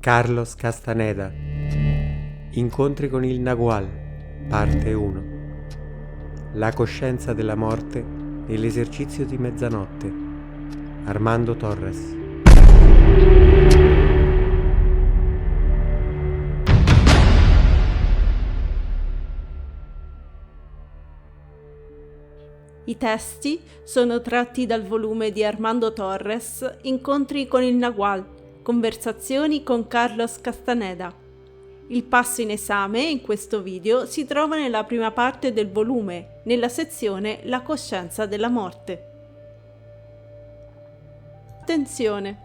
Carlos Castaneda. Incontri con il Nagual, parte 1. La coscienza della morte e l'esercizio di mezzanotte. Armando Torres. I testi sono tratti dal volume di Armando Torres, Incontri con il Nagual, conversazioni con Carlos Castaneda. Il passo in esame in questo video si trova nella prima parte del volume, nella sezione La coscienza della morte. Attenzione!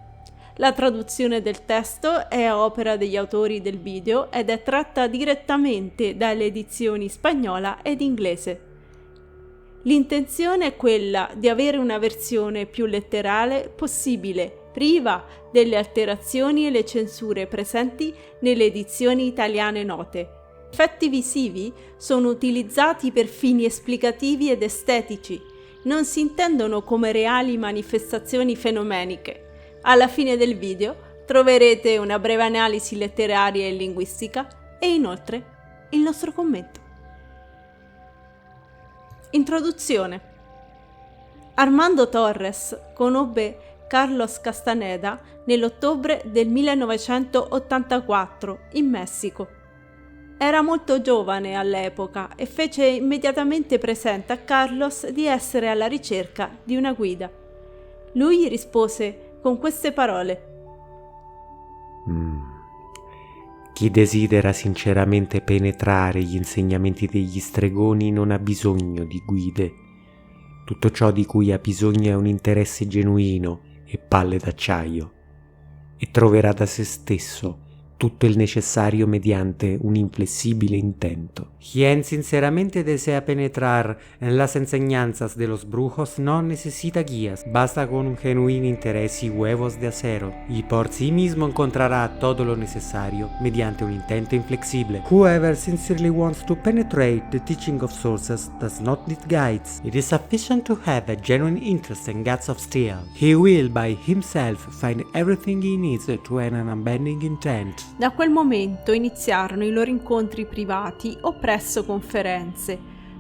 La traduzione del testo è opera degli autori del video ed è tratta direttamente dalle edizioni spagnola ed inglese. L'intenzione è quella di avere una versione più letterale possibile, priva delle alterazioni e le censure presenti nelle edizioni italiane note. Gli effetti visivi sono utilizzati per fini esplicativi ed estetici, non si intendono come reali manifestazioni fenomeniche. Alla fine del video troverete una breve analisi letteraria e linguistica e inoltre il nostro commento. Introduzione. Armando Torres conobbe Carlos Castaneda nell'ottobre del 1984 in Messico. Era molto giovane all'epoca e fece immediatamente presente a Carlos di essere alla ricerca di una guida. Lui rispose con queste parole: Chi desidera sinceramente penetrare gli insegnamenti degli stregoni non ha bisogno di guide. Tutto ciò di cui ha bisogno è un interesse genuino e palle d'acciaio, e troverà da se stesso tutto il necessario mediante un inflexibile intento. Quien sinceramente desea penetrar en las enseñanzas de los brujos no necesita guías, basta con un genuino interés y huevos de acero, y por sí mismo encontrará todo lo necesario mediante un intento inflexible. Whoever sincerely wants to penetrate the teaching of sources does not need guides. It is sufficient to have a genuine interest and guts of steel. He will by himself find everything he needs to an unbending intent. Da quel momento iniziarono i loro incontri privati o presso conferenze.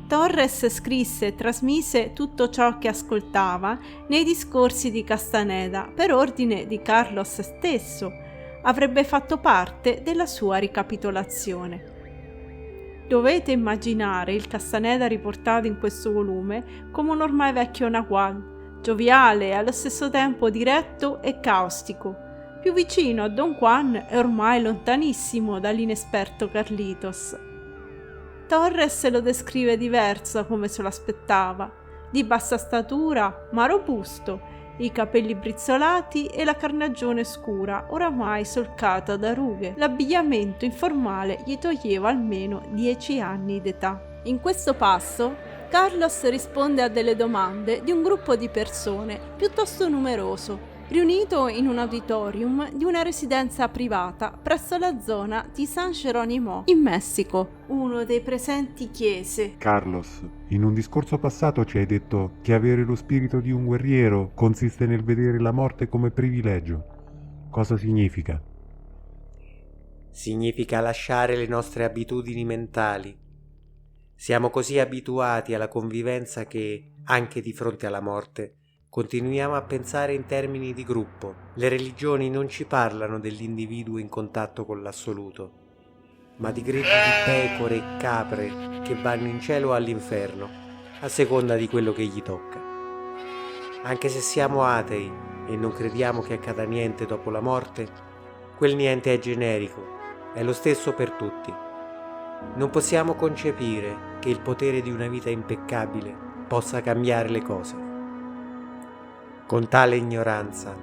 Torres scrisse e trasmise tutto ciò che ascoltava nei discorsi di Castaneda per ordine di Carlos stesso. Avrebbe fatto parte della sua ricapitolazione. Dovete immaginare il Castaneda riportato in questo volume come un ormai vecchio Nagual, gioviale e allo stesso tempo diretto e caustico, più vicino a Don Juan e ormai lontanissimo dall'inesperto Carlitos. Torres lo descrive diverso come se lo aspettava, di bassa statura ma robusto, i capelli brizzolati e la carnagione scura oramai solcata da rughe. L'abbigliamento informale gli toglieva almeno 10 anni d'età. In questo passo Carlos risponde a delle domande di un gruppo di persone piuttosto numeroso, riunito in un auditorium di una residenza privata presso la zona di San Jerónimo, in Messico. Uno dei presenti chiese: Carlos, in un discorso passato ci hai detto che avere lo spirito di un guerriero consiste nel vedere la morte come privilegio. Cosa significa? Significa lasciare le nostre abitudini mentali. Siamo così abituati alla convivenza che, anche di fronte alla morte, continuiamo a pensare in termini di gruppo. Le religioni non ci parlano dell'individuo in contatto con l'assoluto, ma di gruppi di pecore e capre che vanno in cielo o all'inferno, a seconda di quello che gli tocca. Anche se siamo atei e non crediamo che accada niente dopo la morte, quel niente è generico, è lo stesso per tutti. Non possiamo concepire che il potere di una vita impeccabile possa cambiare le cose. Con tale ignoranza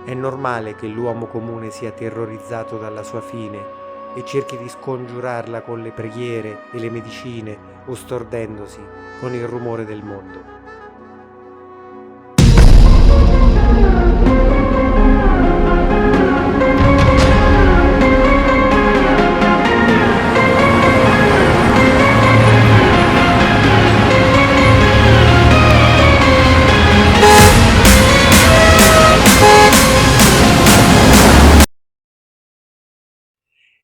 è normale che l'uomo comune sia terrorizzato dalla sua fine e cerchi di scongiurarla con le preghiere e le medicine o stordendosi con il rumore del mondo.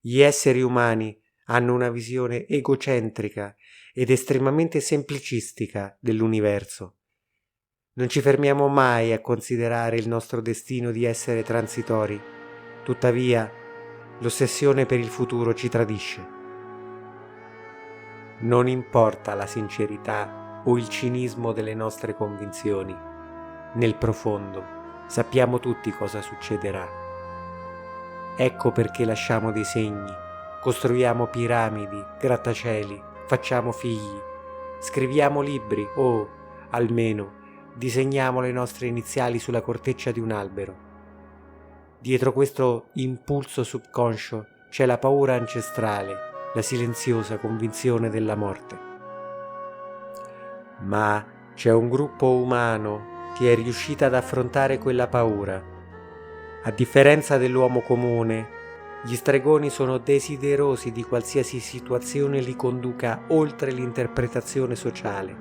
Gli esseri umani hanno una visione egocentrica ed estremamente semplicistica dell'universo. Non ci fermiamo mai a considerare il nostro destino di essere transitori, tuttavia l'ossessione per il futuro ci tradisce. Non importa la sincerità o il cinismo delle nostre convinzioni, nel profondo sappiamo tutti cosa succederà. Ecco perché lasciamo dei segni, costruiamo piramidi, grattacieli, facciamo figli, scriviamo libri o, almeno, disegniamo le nostre iniziali sulla corteccia di un albero. Dietro questo impulso subconscio c'è la paura ancestrale, la silenziosa convinzione della morte. Ma c'è un gruppo umano che è riuscito ad affrontare quella paura. A differenza dell'uomo comune, gli stregoni sono desiderosi di qualsiasi situazione li conduca oltre l'interpretazione sociale.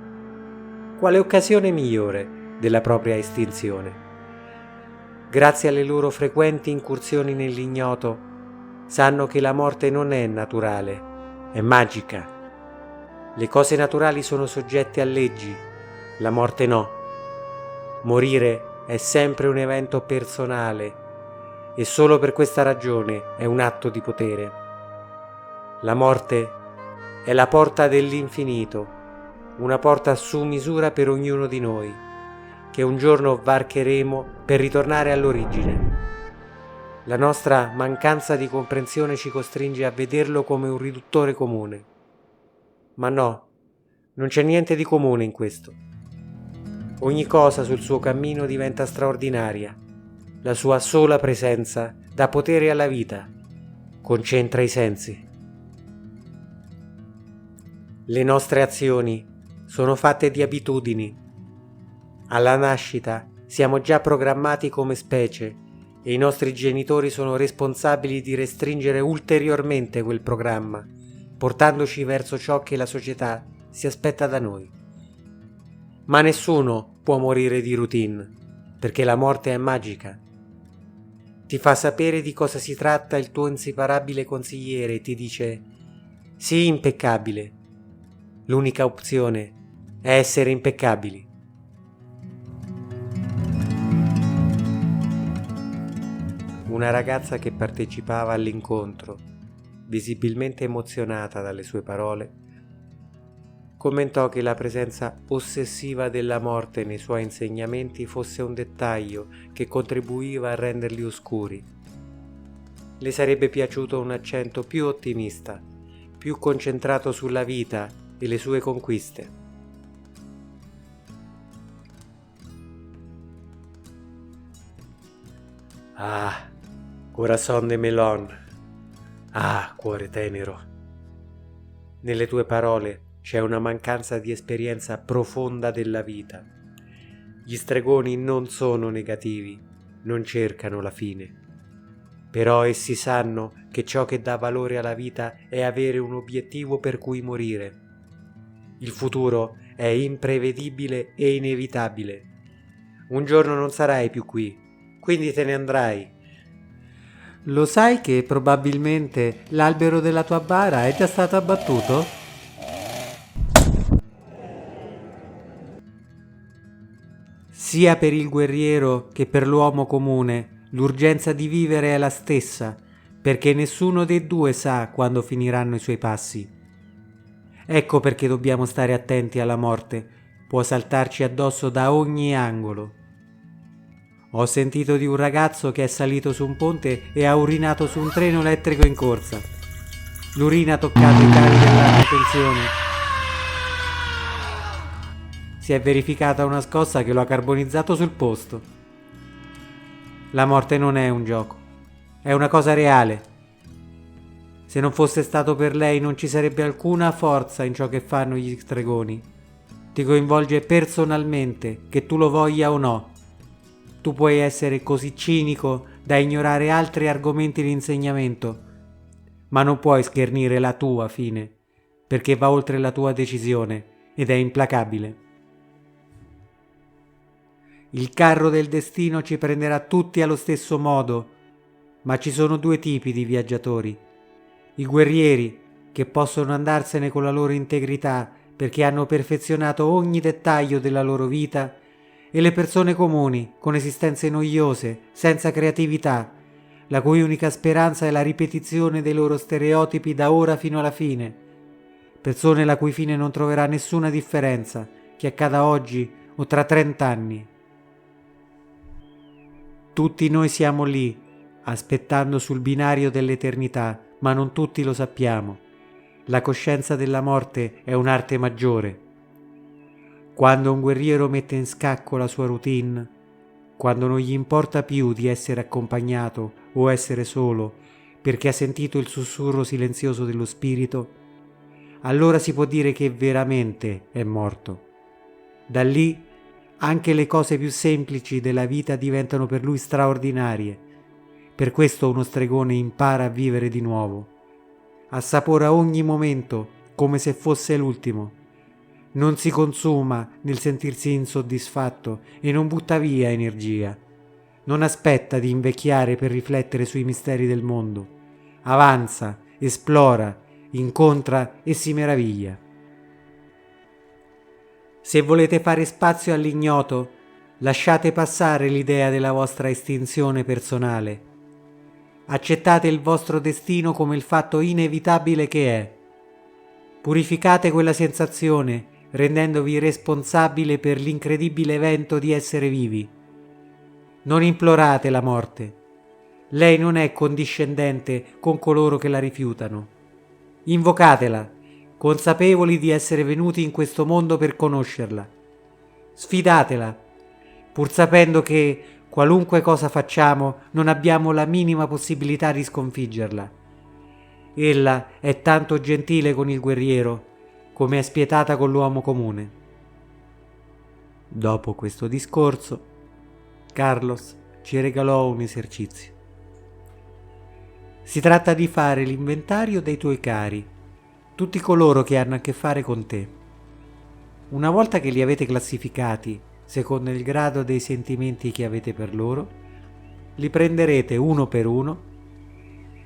Quale occasione migliore della propria estinzione? Grazie alle loro frequenti incursioni nell'ignoto, sanno che la morte non è naturale, è magica. Le cose naturali sono soggette a leggi, la morte no. Morire è sempre un evento personale e solo per questa ragione è un atto di potere. La morte è la porta dell'infinito, una porta su misura per ognuno di noi, che un giorno varcheremo per ritornare all'origine. La nostra mancanza di comprensione ci costringe a vederlo come un riduttore comune. Ma no, non c'è niente di comune in questo. Ogni cosa sul suo cammino diventa straordinaria. La sua sola presenza dà potere alla vita, concentra i sensi. Le nostre azioni sono fatte di abitudini. Alla nascita siamo già programmati come specie e i nostri genitori sono responsabili di restringere ulteriormente quel programma, portandoci verso ciò che la società si aspetta da noi. Ma nessuno può morire di routine, perché la morte è magica. Ti fa sapere di cosa si tratta il tuo inseparabile consigliere e ti dice: sii impeccabile. L'unica opzione è essere impeccabili. Una ragazza che partecipava all'incontro, visibilmente emozionata dalle sue parole, commentò che la presenza ossessiva della morte nei suoi insegnamenti fosse un dettaglio che contribuiva a renderli oscuri. Le sarebbe piaciuto un accento più ottimista, più concentrato sulla vita e le sue conquiste. Ah, corazon de melon. Ah, cuore tenero. Nelle tue parole c'è una mancanza di esperienza profonda della vita. Gli stregoni non sono negativi, non cercano la fine. Però essi sanno che ciò che dà valore alla vita è avere un obiettivo per cui morire. Il futuro è imprevedibile e inevitabile. Un giorno non sarai più qui, quindi te ne andrai. Lo sai che probabilmente l'albero della tua bara è già stato abbattuto? Sia per il guerriero che per l'uomo comune, l'urgenza di vivere è la stessa, perché nessuno dei due sa quando finiranno i suoi passi. Ecco perché dobbiamo stare attenti alla morte, può saltarci addosso da ogni angolo. Ho sentito di un ragazzo che è salito su un ponte e ha urinato su un treno elettrico in corsa. L'urina ha toccato i cavi della manutenzione. Si è verificata una scossa che lo ha carbonizzato sul posto. La morte non è un gioco, è una cosa reale. Se non fosse stato per lei non ci sarebbe alcuna forza in ciò che fanno gli stregoni. Ti coinvolge personalmente, che tu lo voglia o no. Tu puoi essere così cinico da ignorare altri argomenti di insegnamento, ma non puoi schernire la tua fine, perché va oltre la tua decisione ed è implacabile. Il carro del destino ci prenderà tutti allo stesso modo, ma ci sono due tipi di viaggiatori: i guerrieri che possono andarsene con la loro integrità perché hanno perfezionato ogni dettaglio della loro vita, e le persone comuni con esistenze noiose, senza creatività, la cui unica speranza è la ripetizione dei loro stereotipi da ora fino alla fine, persone la cui fine non troverà nessuna differenza che accada oggi o tra 30 anni. Tutti noi siamo lì, aspettando sul binario dell'eternità, ma non tutti lo sappiamo. La coscienza della morte è un'arte maggiore. Quando un guerriero mette in scacco la sua routine, quando non gli importa più di essere accompagnato o essere solo perché ha sentito il sussurro silenzioso dello spirito, allora si può dire che veramente è morto. Da lì anche le cose più semplici della vita diventano per lui straordinarie. Per questo uno stregone impara a vivere di nuovo. Assapora ogni momento come se fosse l'ultimo. Non si consuma nel sentirsi insoddisfatto e non butta via energia. Non aspetta di invecchiare per riflettere sui misteri del mondo. Avanza, esplora, incontra e si meraviglia. Se volete fare spazio all'ignoto, lasciate passare l'idea della vostra estinzione personale. Accettate il vostro destino come il fatto inevitabile che è. Purificate quella sensazione, rendendovi responsabile per l'incredibile evento di essere vivi. Non implorate la morte. Lei non è condiscendente con coloro che la rifiutano. Invocatela, consapevoli di essere venuti in questo mondo per conoscerla. Sfidatela, pur sapendo che, qualunque cosa facciamo, non abbiamo la minima possibilità di sconfiggerla. Ella è tanto gentile con il guerriero, come è spietata con l'uomo comune. Dopo questo discorso, Carlos ci regalò un esercizio. Si tratta di fare l'inventario dei tuoi cari, tutti coloro che hanno a che fare con te. Una volta che li avete classificati secondo il grado dei sentimenti che avete per loro, li prenderete uno per uno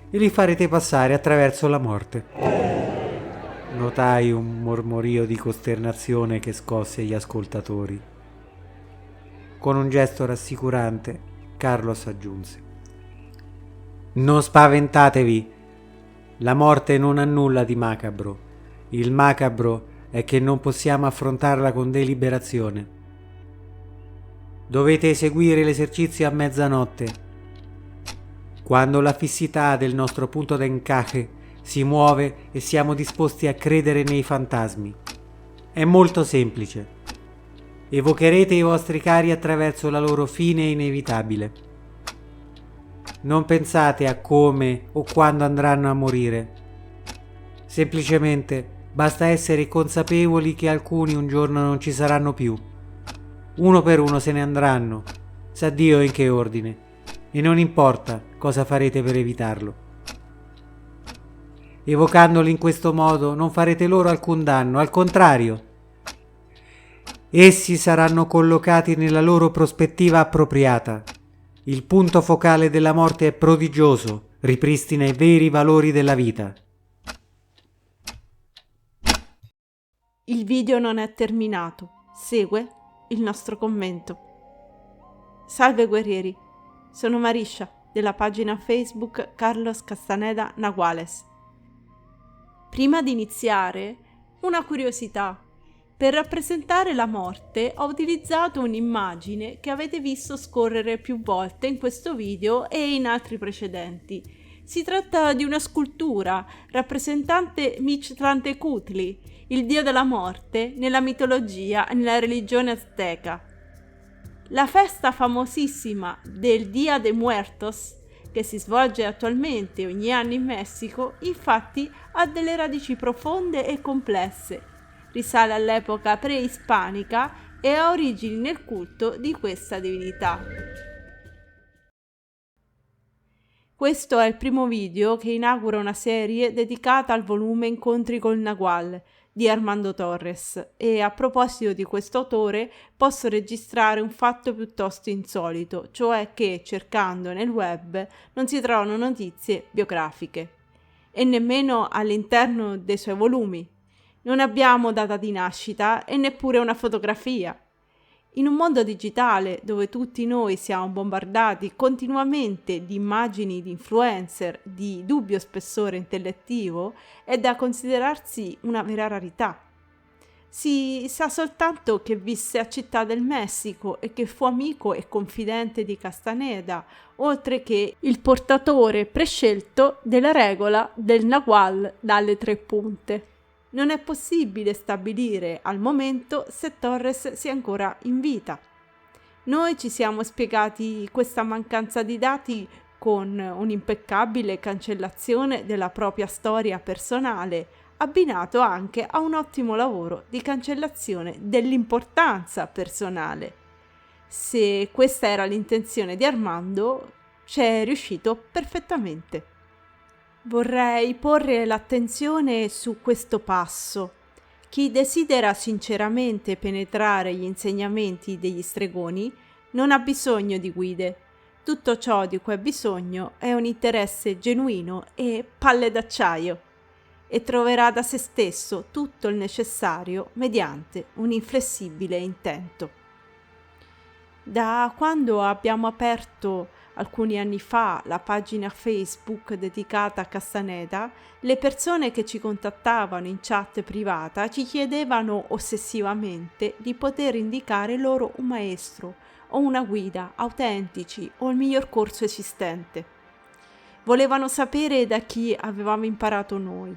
e li farete passare attraverso la morte. Notai un mormorio di costernazione che scosse gli ascoltatori. Con un gesto rassicurante, Carlos aggiunse: non spaventatevi. La morte non ha nulla di macabro. Il macabro è che non possiamo affrontarla con deliberazione. Dovete eseguire l'esercizio a mezzanotte, quando la fissità del nostro punto d'encaje si muove e siamo disposti a credere nei fantasmi. È molto semplice. Evocherete i vostri cari attraverso la loro fine inevitabile. Non pensate a come o quando andranno a morire. Semplicemente basta essere consapevoli che alcuni un giorno non ci saranno più. Uno per uno se ne andranno, sa Dio in che ordine, e non importa cosa farete per evitarlo. Evocandoli in questo modo non farete loro alcun danno, al contrario. Essi saranno collocati nella loro prospettiva appropriata. Il punto focale della morte è prodigioso, ripristina i veri valori della vita. Il video non è terminato. Segue il nostro commento. Salve guerrieri, sono Marisha della pagina Facebook Carlos Castaneda Naguales. Prima di iniziare, una curiosità. Per rappresentare la morte ho utilizzato un'immagine che avete visto scorrere più volte in questo video e in altri precedenti. Si tratta di una scultura rappresentante Mictlantecutli, il dio della morte nella mitologia e nella religione azteca. La festa famosissima del Día de Muertos, che si svolge attualmente ogni anno in Messico, infatti ha delle radici profonde e complesse. Risale all'epoca preispanica e ha origini nel culto di questa divinità. Questo è il primo video che inaugura una serie dedicata al volume Incontri col Nagual di Armando Torres, e a proposito di questo autore posso registrare un fatto piuttosto insolito, cioè che cercando nel web non si trovano notizie biografiche. e nemmeno all'interno dei suoi volumi. Non abbiamo data di nascita e neppure una fotografia. In un mondo digitale dove tutti noi siamo bombardati continuamente di immagini di influencer di dubbio spessore intellettivo, è da considerarsi una vera rarità. Si sa soltanto che visse a Città del Messico e che fu amico e confidente di Castaneda, oltre che il portatore prescelto della regola del Nagual dalle 3 punte. Non è possibile stabilire al momento se Torres sia ancora in vita. Noi ci siamo spiegati questa mancanza di dati con un'impeccabile cancellazione della propria storia personale, abbinato anche a un ottimo lavoro di cancellazione dell'importanza personale. Se questa era l'intenzione di Armando, ci è riuscito perfettamente. Vorrei porre l'attenzione su questo passo. Chi desidera sinceramente penetrare gli insegnamenti degli stregoni non ha bisogno di guide. Tutto ciò di cui ha bisogno è un interesse genuino e palle d'acciaio, e troverà da se stesso tutto il necessario mediante un inflessibile intento. Da quando abbiamo aperto alcuni anni fa la pagina Facebook dedicata a Castaneda, le persone che ci contattavano in chat privata ci chiedevano ossessivamente di poter indicare loro un maestro o una guida autentici o il miglior corso esistente. Volevano sapere da chi avevamo imparato noi.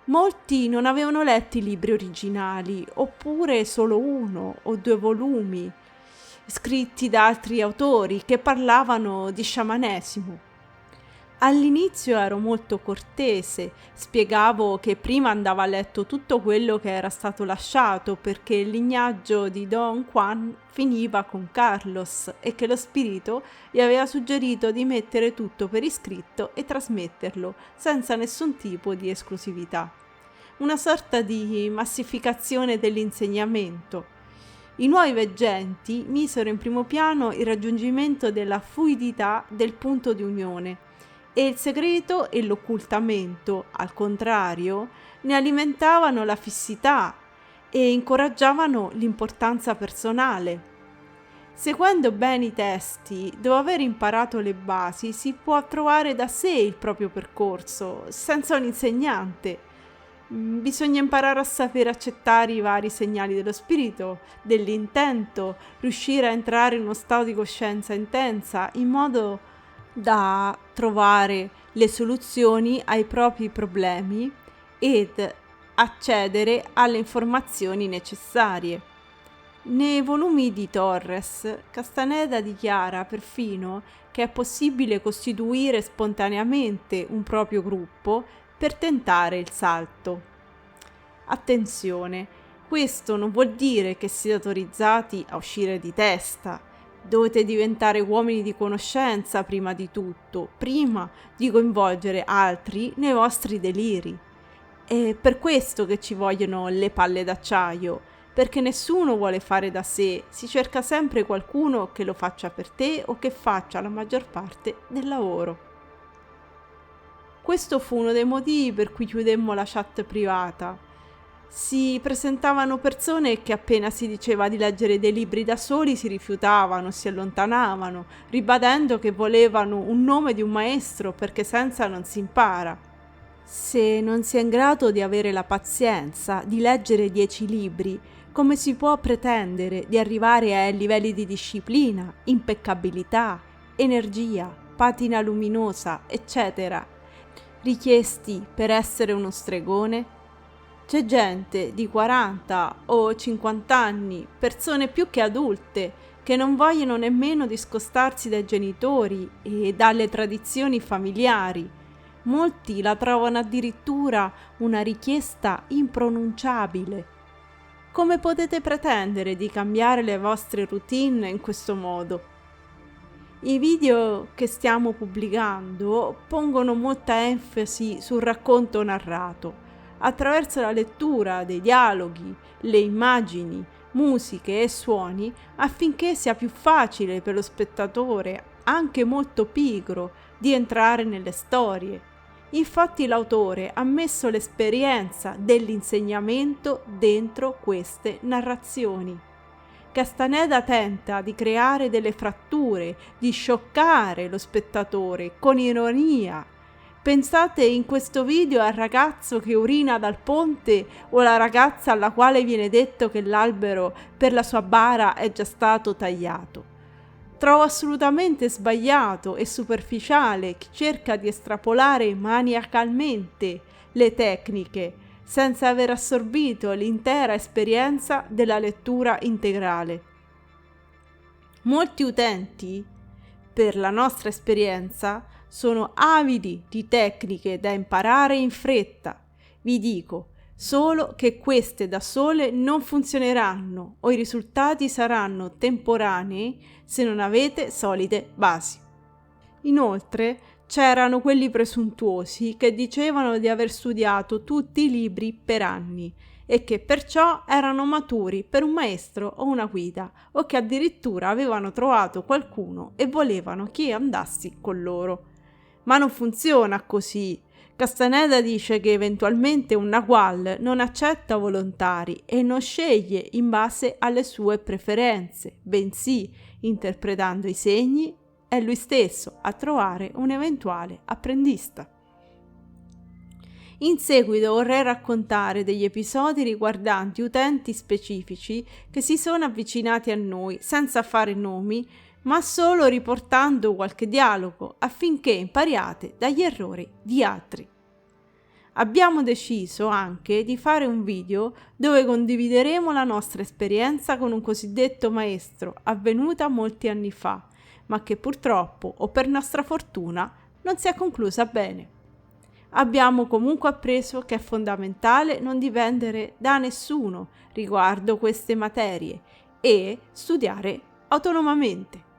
Molti non avevano letto i libri originali, oppure solo 1 o 2 volumi, scritti da altri autori che parlavano di sciamanesimo. All'inizio ero molto cortese, spiegavo che prima andava letto tutto quello che era stato lasciato perché il lignaggio di Don Juan finiva con Carlos e che lo spirito gli aveva suggerito di mettere tutto per iscritto e trasmetterlo senza nessun tipo di esclusività. Una sorta di massificazione dell'insegnamento. I nuovi veggenti misero in primo piano il raggiungimento della fluidità del punto di unione e il segreto e l'occultamento, al contrario, ne alimentavano la fissità e incoraggiavano l'importanza personale. Seguendo bene i testi, dopo aver imparato le basi, si può trovare da sé il proprio percorso, senza un insegnante. Bisogna imparare a sapere accettare i vari segnali dello spirito, dell'intento, riuscire a entrare in uno stato di coscienza intensa in modo da trovare le soluzioni ai propri problemi ed accedere alle informazioni necessarie. Nei volumi di Torres, Castaneda dichiara perfino che è possibile costituire spontaneamente un proprio gruppo per tentare il salto. Attenzione, questo non vuol dire che siete autorizzati a uscire di testa. Dovete diventare uomini di conoscenza prima di tutto, prima di coinvolgere altri nei vostri deliri. È per questo che ci vogliono le palle d'acciaio, perché nessuno vuole fare da sé, si cerca sempre qualcuno che lo faccia per te o che faccia la maggior parte del lavoro. Questo fu uno dei motivi per cui chiudemmo la chat privata. Si presentavano persone che appena si diceva di leggere dei libri da soli si rifiutavano, si allontanavano, ribadendo che volevano un nome di un maestro perché senza non si impara. Se non si è in grado di avere la pazienza di leggere 10 libri, come si può pretendere di arrivare ai livelli di disciplina, impeccabilità, energia, patina luminosa, eccetera, richiesti per essere uno stregone? C'è gente di 40 o 50 anni, persone più che adulte, che non vogliono nemmeno discostarsi dai genitori e dalle tradizioni familiari. Molti la trovano addirittura una richiesta impronunciabile. Come potete pretendere di cambiare le vostre routine in questo modo? I video che stiamo pubblicando pongono molta enfasi sul racconto narrato, attraverso la lettura dei dialoghi, le immagini, musiche e suoni, affinché sia più facile per lo spettatore, anche molto pigro, di entrare nelle storie. Infatti l'autore ha messo l'esperienza dell'insegnamento dentro queste narrazioni. Castaneda tenta di creare delle fratture, di scioccare lo spettatore con ironia. Pensate in questo video al ragazzo che urina dal ponte o la ragazza alla quale viene detto che l'albero per la sua bara è già stato tagliato. Trovo assolutamente sbagliato e superficiale chi cerca di estrapolare maniacalmente le tecniche senza aver assorbito l'intera esperienza della lettura integrale. Molti utenti, per la nostra esperienza, sono avidi di tecniche da imparare in fretta. Vi dico solo che queste da sole non funzioneranno o i risultati saranno temporanei se non avete solide basi. Inoltre, c'erano quelli presuntuosi che dicevano di aver studiato tutti i libri per anni e che perciò erano maturi per un maestro o una guida, o che addirittura avevano trovato qualcuno e volevano che io andassi con loro. Ma non funziona così. Castaneda dice che eventualmente un Nagual non accetta volontari e non sceglie in base alle sue preferenze, bensì, interpretando i segni, è lui stesso a trovare un eventuale apprendista. In seguito vorrei raccontare degli episodi riguardanti utenti specifici che si sono avvicinati a noi senza fare nomi, ma solo riportando qualche dialogo affinché impariate dagli errori di altri. Abbiamo deciso anche di fare un video dove condivideremo la nostra esperienza con un cosiddetto maestro avvenuta molti anni fa, ma che purtroppo, o per nostra fortuna, non si è conclusa bene. Abbiamo comunque appreso che è fondamentale non dipendere da nessuno riguardo queste materie e studiare autonomamente.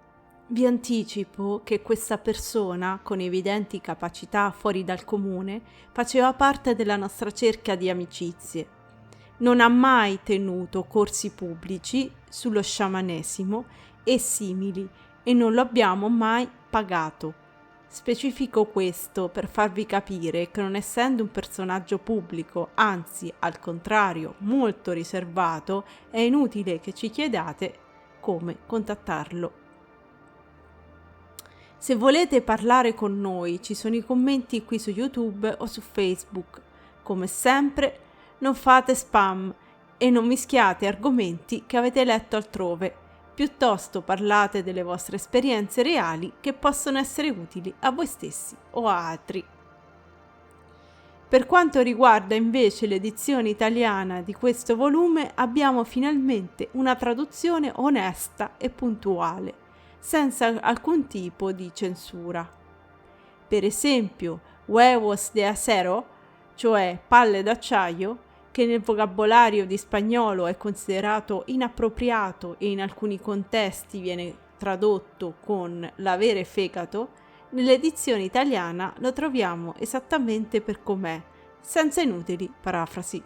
Vi anticipo che questa persona, con evidenti capacità fuori dal comune, faceva parte della nostra cerchia di amicizie. Non ha mai tenuto corsi pubblici sullo sciamanesimo e simili e non lo abbiamo mai pagato. Specifico questo per farvi capire che non essendo un personaggio pubblico, anzi al contrario molto riservato, è inutile che ci chiediate come contattarlo. Se volete parlare con noi ci sono i commenti qui su YouTube o su Facebook. Come sempre non fate spam e non mischiate argomenti che avete letto altrove. Piuttosto parlate delle vostre esperienze reali che possono essere utili a voi stessi o a altri. Per quanto riguarda invece l'edizione italiana di questo volume, abbiamo finalmente una traduzione onesta e puntuale, senza alcun tipo di censura. Per esempio, huevos de acero, cioè palle d'acciaio, che nel vocabolario di spagnolo è considerato inappropriato e in alcuni contesti viene tradotto con l'avere fegato, nell'edizione italiana lo troviamo esattamente per com'è, senza inutili parafrasi.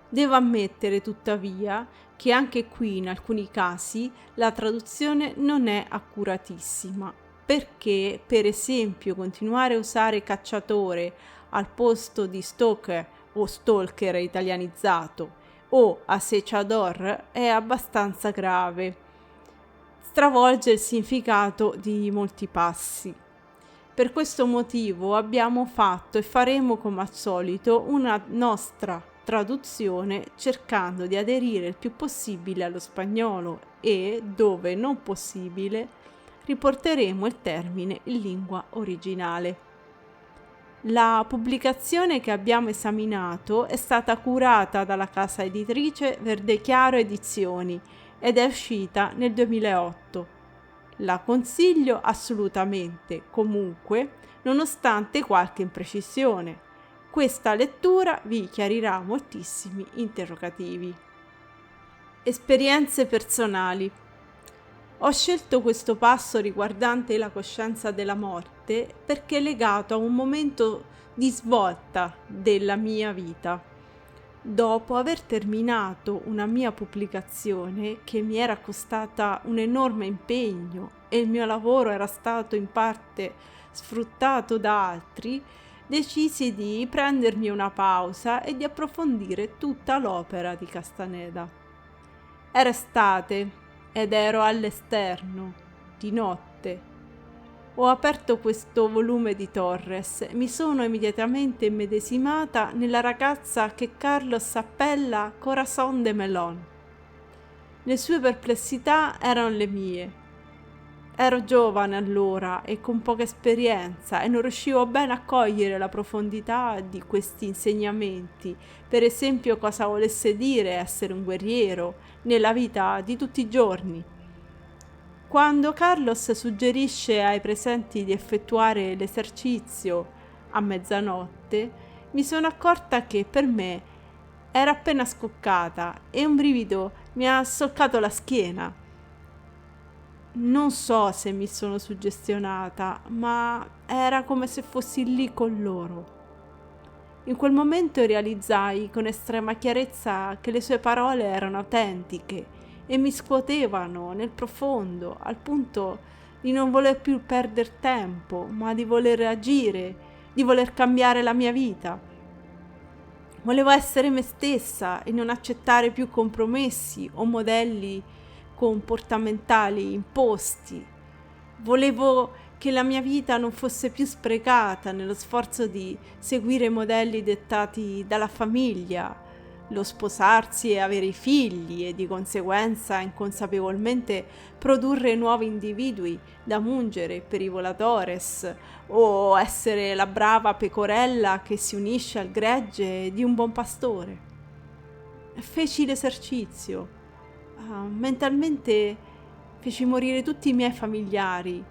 Devo ammettere tuttavia che anche qui in alcuni casi la traduzione non è accuratissima, perché per esempio continuare a usare cacciatore al posto di stalker o stalker italianizzato o acechador è abbastanza grave. Stravolge il significato di molti passi. Per questo motivo abbiamo fatto e faremo come al solito una nostra traduzione cercando di aderire il più possibile allo spagnolo e, dove non possibile, riporteremo il termine in lingua originale. La pubblicazione che abbiamo esaminato è stata curata dalla casa editrice Verdechiaro Edizioni ed è uscita nel 2008. La consiglio assolutamente, comunque, nonostante qualche imprecisione. Questa lettura vi chiarirà moltissimi interrogativi. Esperienze personali. Ho scelto questo passo riguardante la coscienza della morte perché è legato a un momento di svolta della mia vita. Dopo aver terminato una mia pubblicazione che mi era costata un enorme impegno e il mio lavoro era stato in parte sfruttato da altri, decisi di prendermi una pausa e di approfondire tutta l'opera di Castaneda. Era estate ed ero all'esterno, di notte. Ho aperto questo volume di Torres e mi sono immediatamente immedesimata nella ragazza che Carlos appella Corazon de Melon. Le sue perplessità erano le mie. Ero giovane allora e con poca esperienza e non riuscivo bene a cogliere la profondità di questi insegnamenti, per esempio cosa volesse dire essere un guerriero nella vita di tutti i giorni. Quando Carlos suggerisce ai presenti di effettuare l'esercizio a mezzanotte, mi sono accorta che per me era appena scoccata e un brivido mi ha solcato la schiena. Non so se mi sono suggestionata, ma era come se fossi lì con loro. In quel momento realizzai con estrema chiarezza che le sue parole erano autentiche e mi scuotevano nel profondo, al punto di non voler più perdere tempo, ma di voler agire, di voler cambiare la mia vita. Volevo essere me stessa e non accettare più compromessi o modelli comportamentali imposti. Volevo che la mia vita non fosse più sprecata nello sforzo di seguire modelli dettati dalla famiglia, lo sposarsi e avere i figli e di conseguenza inconsapevolmente produrre nuovi individui da mungere per i voladores o essere la brava pecorella che si unisce al gregge di un buon pastore. Feci l'esercizio. Mentalmente feci morire tutti i miei familiari,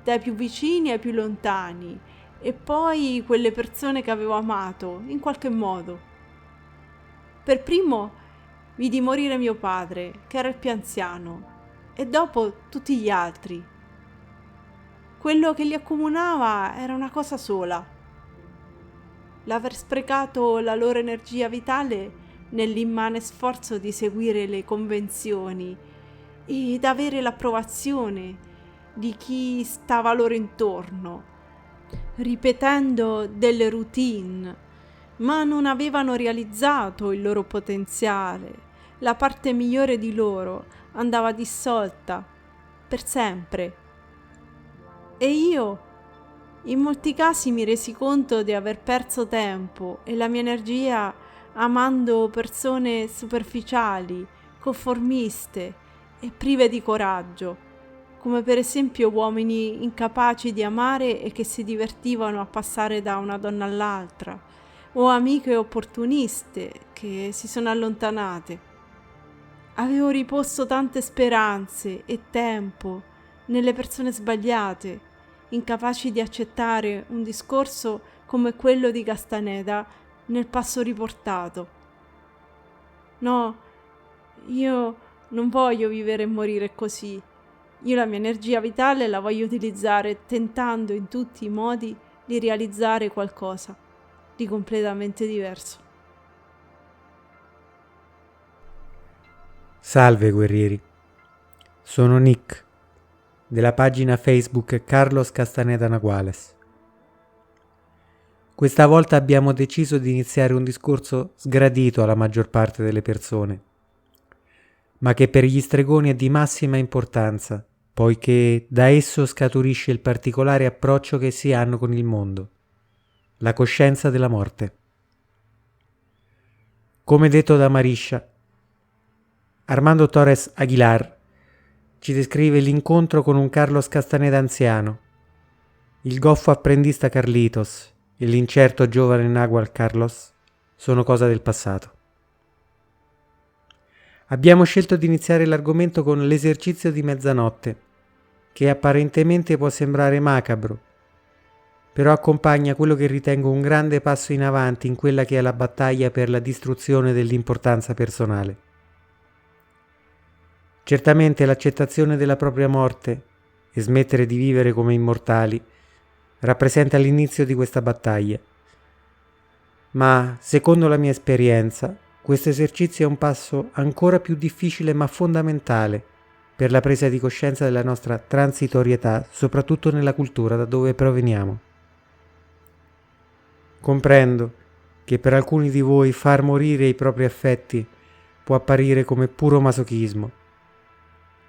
dai più vicini ai più lontani, e poi quelle persone che avevo amato in qualche modo. Per primo vidi morire mio padre, che era il più anziano, e dopo tutti gli altri. Quello che li accomunava era una cosa sola: l'aver sprecato la loro energia vitale nell'immane sforzo di seguire le convenzioni ed avere l'approvazione di chi stava loro intorno, ripetendo delle routine, ma non avevano realizzato il loro potenziale. La parte migliore di loro andava dissolta per sempre. E io, in molti casi, mi resi conto di aver perso tempo e la mia energia amando persone superficiali, conformiste e prive di coraggio, come per esempio uomini incapaci di amare e che si divertivano a passare da una donna all'altra, o amiche opportuniste che si sono allontanate. Avevo riposto tante speranze e tempo nelle persone sbagliate, incapaci di accettare un discorso come quello di Castaneda nel passo riportato. No, io non voglio vivere e morire così. Io la mia energia vitale la voglio utilizzare tentando in tutti i modi di realizzare qualcosa di completamente diverso. Salve guerrieri, sono Nick, della pagina Facebook Carlos Castaneda Naguales. Questa volta abbiamo deciso di iniziare un discorso sgradito alla maggior parte delle persone, ma che per gli stregoni è di massima importanza, poiché da esso scaturisce il particolare approccio che si hanno con il mondo, la coscienza della morte. Come detto da Marisha, Armando Torres Aguilar ci descrive l'incontro con un Carlos Castaneda anziano, il goffo apprendista Carlitos e l'incerto giovane Nagual Carlos sono cosa del passato. Abbiamo scelto di iniziare l'argomento con l'esercizio di mezzanotte, che apparentemente può sembrare macabro, però accompagna quello che ritengo un grande passo in avanti in quella che è la battaglia per la distruzione dell'importanza personale. Certamente l'accettazione della propria morte e smettere di vivere come immortali rappresenta l'inizio di questa battaglia. Ma, secondo la mia esperienza, questo esercizio è un passo ancora più difficile ma fondamentale per la presa di coscienza della nostra transitorietà, soprattutto nella cultura da dove proveniamo. Comprendo che per alcuni di voi far morire i propri affetti può apparire come puro masochismo,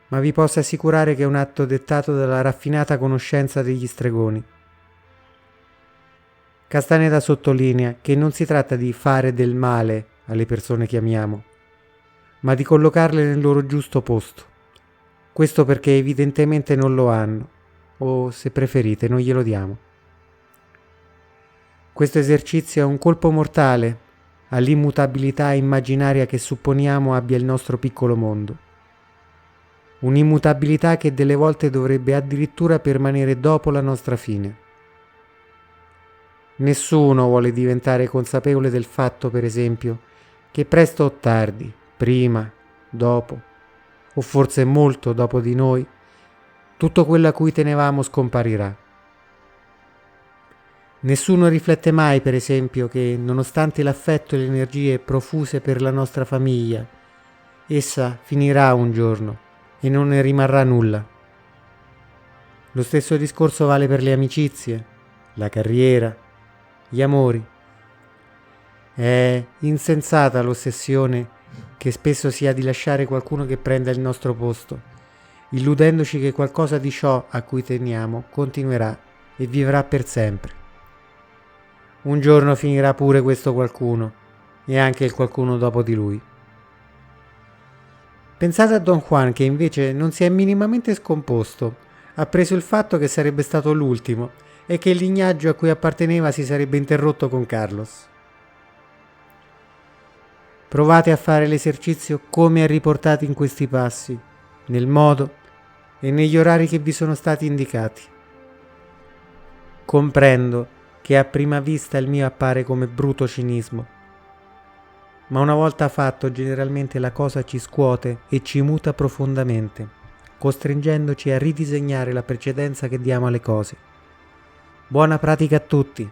ma vi posso assicurare che è un atto dettato dalla raffinata conoscenza degli stregoni. Castaneda sottolinea che non si tratta di fare del male alle persone che amiamo, ma di collocarle nel loro giusto posto. Questo perché evidentemente non lo hanno, o se preferite non glielo diamo. Questo esercizio è un colpo mortale all'immutabilità immaginaria che supponiamo abbia il nostro piccolo mondo. Un'immutabilità che delle volte dovrebbe addirittura permanere dopo la nostra fine. Nessuno vuole diventare consapevole del fatto, per esempio, che presto o tardi, prima, dopo, o forse molto dopo di noi, tutto quello a cui tenevamo scomparirà. Nessuno riflette mai, per esempio, che nonostante l'affetto e le energie profuse per la nostra famiglia, essa finirà un giorno e non ne rimarrà nulla. Lo stesso discorso vale per le amicizie, la carriera, gli amori. È insensata l'ossessione che spesso si ha di lasciare qualcuno che prenda il nostro posto, illudendoci che qualcosa di ciò a cui teniamo continuerà e vivrà per sempre. Un giorno finirà pure questo qualcuno e anche il qualcuno dopo di lui. Pensate a Don Juan, che invece non si è minimamente scomposto, ha preso il fatto che sarebbe stato l'ultimo e che il lignaggio a cui apparteneva si sarebbe interrotto con Carlos. Provate a fare l'esercizio come è riportato in questi passi, nel modo e negli orari che vi sono stati indicati. Comprendo che a prima vista il mio appare come bruto cinismo, ma una volta fatto generalmente la cosa ci scuote e ci muta profondamente, costringendoci a ridisegnare la precedenza che diamo alle cose. Buona pratica a tutti!